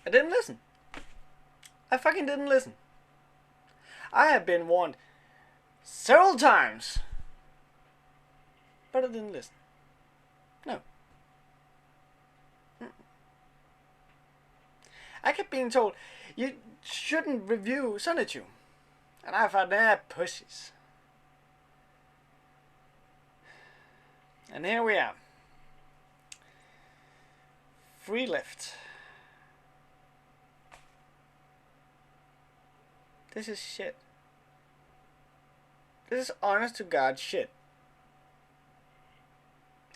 I didn't listen. I fucking didn't listen. I have been warned several times, but I didn't listen. No. I kept being told, you shouldn't review Sonichu. And I thought, pussies. And here we are. 3 left. This is shit. This is honest to God shit.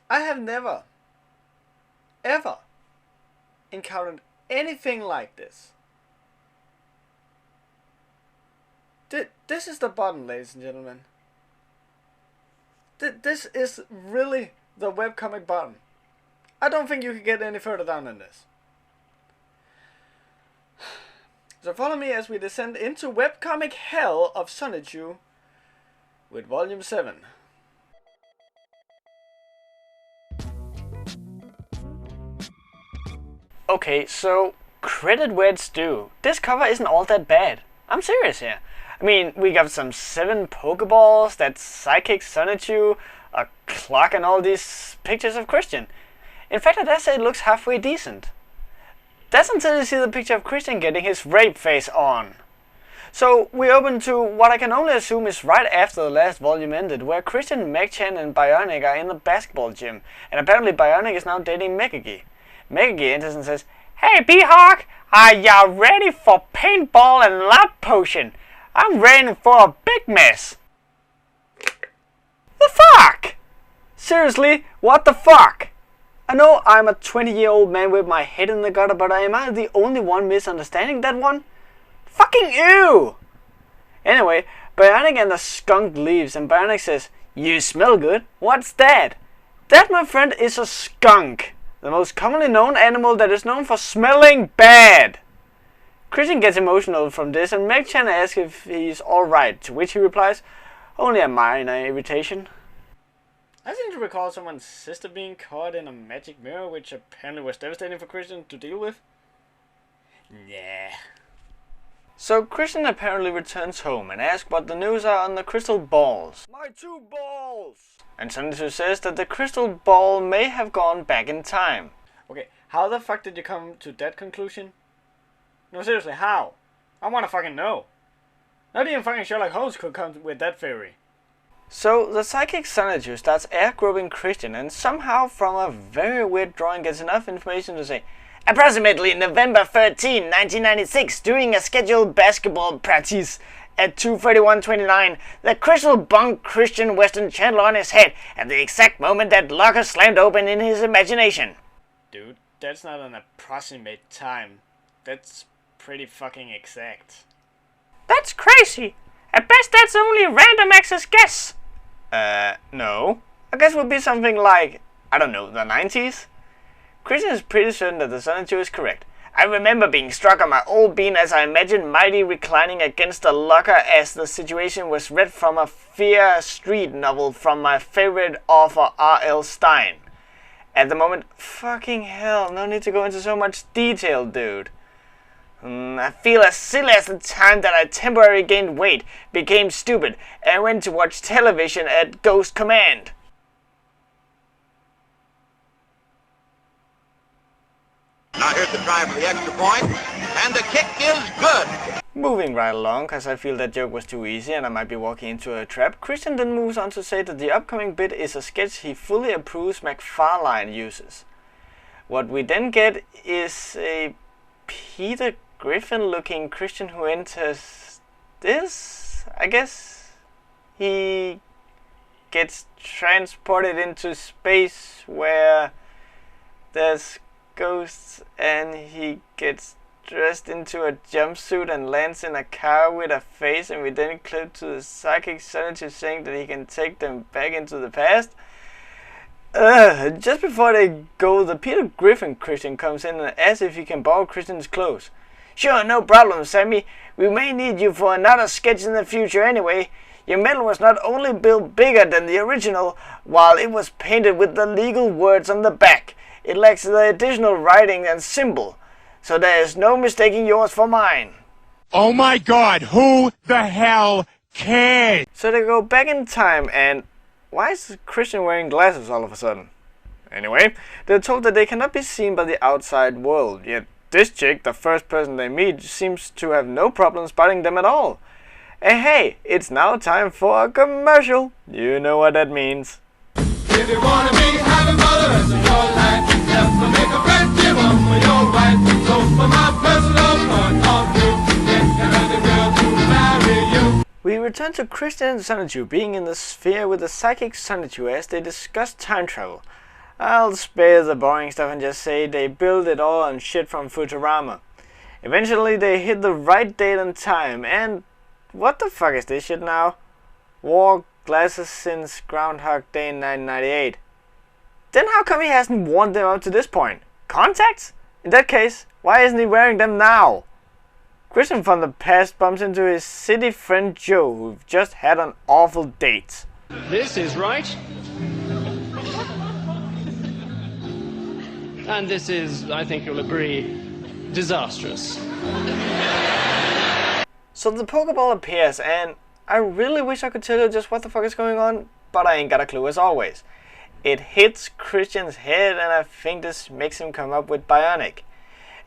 I have never, ever encountered anything like this. This is the button, ladies and gentlemen. This is really the webcomic button. I don't think you can get any further down than this. So follow me as we descend into webcomic hell of Sonichu with volume 7. Okay, so credit where it's due. This cover isn't all that bad. I'm serious here. I mean, we got some 7 Pokeballs, that psychic Sonichu, a clock, and all these pictures of Christian. In fact, I dare say it looks halfway decent. That's until you see the picture of Christian getting his rape face on. So we open to what I can only assume is right after the last volume ended, where Christian, Megchan, and Bionic are in the basketball gym, and apparently Bionic is now dating Megagi. Megagi enters and says, "Hey B-Hawk, are ya ready for paintball and lab potion? I'm ready for a big mess." The fuck? Seriously, what the fuck? I know I'm a 20-year-old man with my head in the gutter, but am I the only one misunderstanding that one? Fucking ew! Anyway, Bionic and the skunk leaves, and Bionic says, "You smell good. What's that?" That, my friend, is a skunk. The most commonly known animal that is known for smelling bad. Christian gets emotional from this, and Megchan asks if he's alright, to which he replies, "Only a minor irritation." I seem to recall someone's sister being caught in a magic mirror, which apparently was devastating for Christian to deal with. Yeah. So Christian apparently returns home and asks what the news are on the crystal balls. "My 2 balls!" And Sonichu says that the crystal ball may have gone back in time. Okay, how the fuck did you come to that conclusion? No, seriously, how? I wanna fucking know. Not even fucking Sherlock Holmes could come with that theory. So the psychic Sonichu starts air-groping Christian, and somehow from a very weird drawing gets enough information to say, "Approximately November 13, 1996, during a scheduled basketball practice at 2:31:29, the crystal bonked Christian Weston Chandler on his head at the exact moment that locker slammed open in his imagination." Dude, that's not an approximate time. That's pretty fucking exact. That's crazy. At best, that's only a random access guess. No. I guess it would be something like, I don't know, the 90s? Christian is pretty certain that the Sonichu is correct. "I remember being struck on my old bean as I imagined Mighty reclining against the locker as the situation was read from a Fear Street novel from my favorite author R.L. Stein. At the moment, fucking hell, no need to go into so much detail, dude. I feel as silly as the time that I temporarily gained weight, became stupid, and went to watch television at Ghost Command." Now here's the try for the extra point, and the kick is good. Moving right along, cause I feel that joke was too easy and I might be walking into a trap, Christian then moves on to say that the upcoming bit is a sketch he fully approves McFarlane uses. What we then get is a Peter Griffin-looking Christian who enters this, I guess. He gets transported into space where there's ghosts, and he gets dressed into a jumpsuit and lands in a car with a face, and we then clip to the psychic Sonichu saying that he can take them back into the past. Just before they go, the Peter Griffin Christian comes in and asks if he can borrow Christian's clothes. "Sure, no problem, Sammy. We may need you for another sketch in the future anyway. Your medal was not only built bigger than the original, while it was painted with the legal words on the back. It lacks the additional writing and symbol. so there is no mistaking yours for mine. Oh my god, who the hell cares? So they go back in time, and why is Christian wearing glasses all of a sudden? Anyway, they're told that they cannot be seen by the outside world, yet this chick, the first person they meet, seems to have no problem spotting them at all. And hey, it's now time for a commercial. You know what that means. If you wanna be having for the rest of your life, just to make a friend, give them your right. So for my personal point of view, get another girl to marry you. We return to Christian and Sonichu being in the sphere with the psychic Sonichu as they discuss time travel. I'll spare the boring stuff and just say they build it all on shit from Futurama. Eventually they hit the right date and time, and what the fuck is this shit now? Wore glasses since Groundhog Day in 1998. Then how come he hasn't worn them up to this point? Contacts? In that case, why isn't he wearing them now? Christian from the past bumps into his city friend Joe, who've just had an awful date. This is right. And this is, I think you'll agree, disastrous. So the Pokeball appears, and I really wish I could tell you just what the fuck is going on, but I ain't got a clue as always. It hits Christian's head, and I think this makes him come up with Bionic.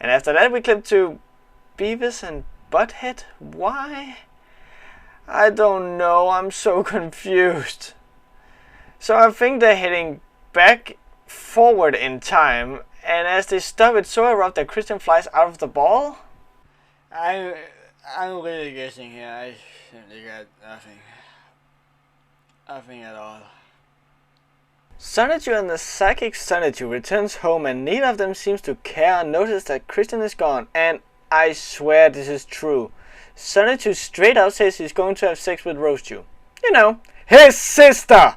And after that we clip to Beavis and Butthead? Why? I don't know, I'm so confused. So I think they're heading back forward in time, and as they stop it's so abrupt that Christian flies out of the ball? I'm really guessing here. I simply got nothing. Nothing at all. Sonichu and the psychic Sonichu returns home, and neither of them seems to care or notice that Christian is gone, and I swear this is true. Sonichu straight out says he's going to have sex with Rosechu. You know, his sister!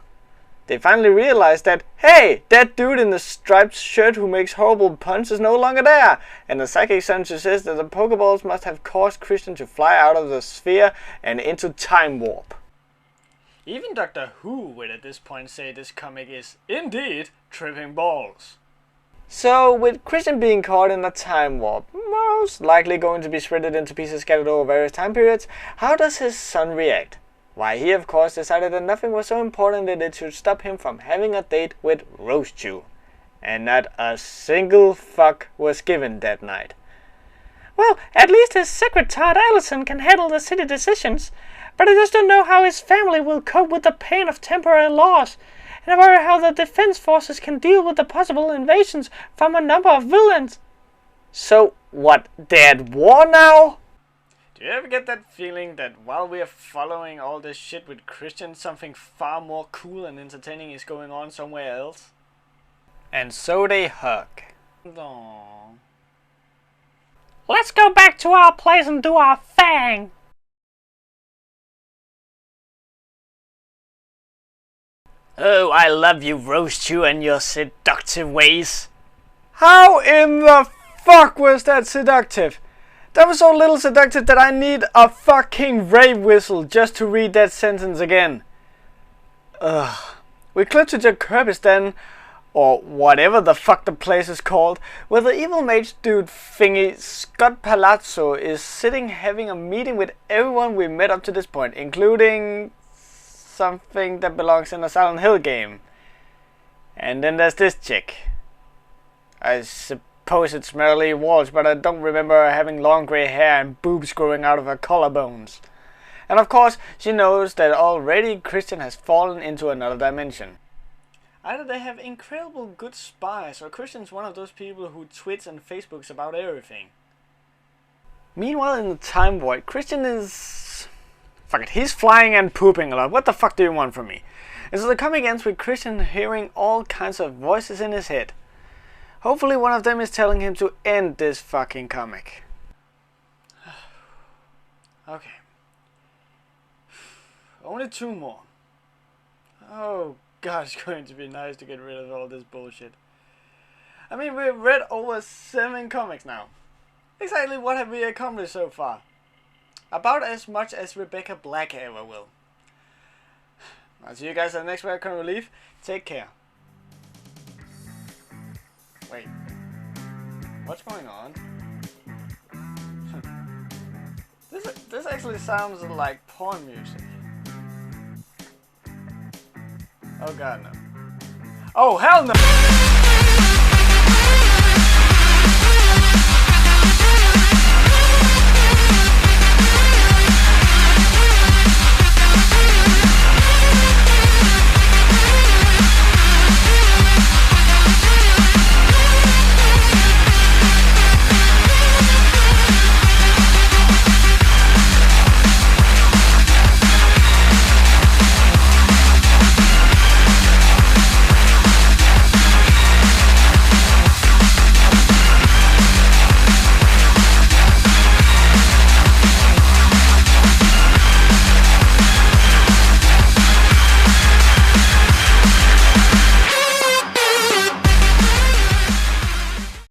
They finally realize that, hey, that dude in the striped shirt who makes horrible puns is no longer there. And the psychic Sonichu says that the Pokeballs must have caused Christian to fly out of the sphere and into time warp. Even Doctor Who would at this point say this comic is, indeed, tripping balls. So, with Christian being caught in a time warp, most likely going to be shredded into pieces scattered over various time periods, how does his son react? Why, he of course decided that nothing was so important that it should stop him from having a date with Rosechu. And not a single fuck was given that night. Well, at least his secretary Allison can handle the city decisions, but I just don't know how his family will cope with the pain of temporary loss, and I worry how the defense forces can deal with the possible invasions from a number of villains. So, what, they're at war now? Do you ever get that feeling that while we are following all this shit with Christian, something far more cool and entertaining is going on somewhere else? And so they hug. Aww. Let's go back to our place and do our thing! Oh, I love you, Rosechu, and your seductive ways. How in the fuck was that seductive? That was so little seductive that I need a fucking rape whistle just to read that sentence again. Ugh. We clip to Jacorbistan, or whatever the fuck the place is called, where the evil mage dude thingy Scott Palazzo is sitting having a meeting with everyone we met up to this point, including something that belongs in a Silent Hill game. And then there's this chick. I suppose it's Marilee Walsh, but I don't remember her having long grey hair and boobs growing out of her collarbones. And of course, she knows that already Christian has fallen into another dimension. Either they have incredible good spies, or Christian's one of those people who tweets and Facebooks about everything. Meanwhile, in the time void, Christian is... fuck it, he's flying and pooping a lot. What the fuck do you want from me? And so the comic ends with Christian hearing all kinds of voices in his head. Hopefully one of them is telling him to end this fucking comic. Okay. Only 2 more. Oh god, it's going to be nice to get rid of all this bullshit. I mean, we've read over 7 comics now. Exactly what have we accomplished so far? About as much as Rebecca Black ever will. I'll see you guys at the next Webcomic Relief. Take care. Wait. What's going on? actually sounds like porn music. Oh god, no. Oh hell no!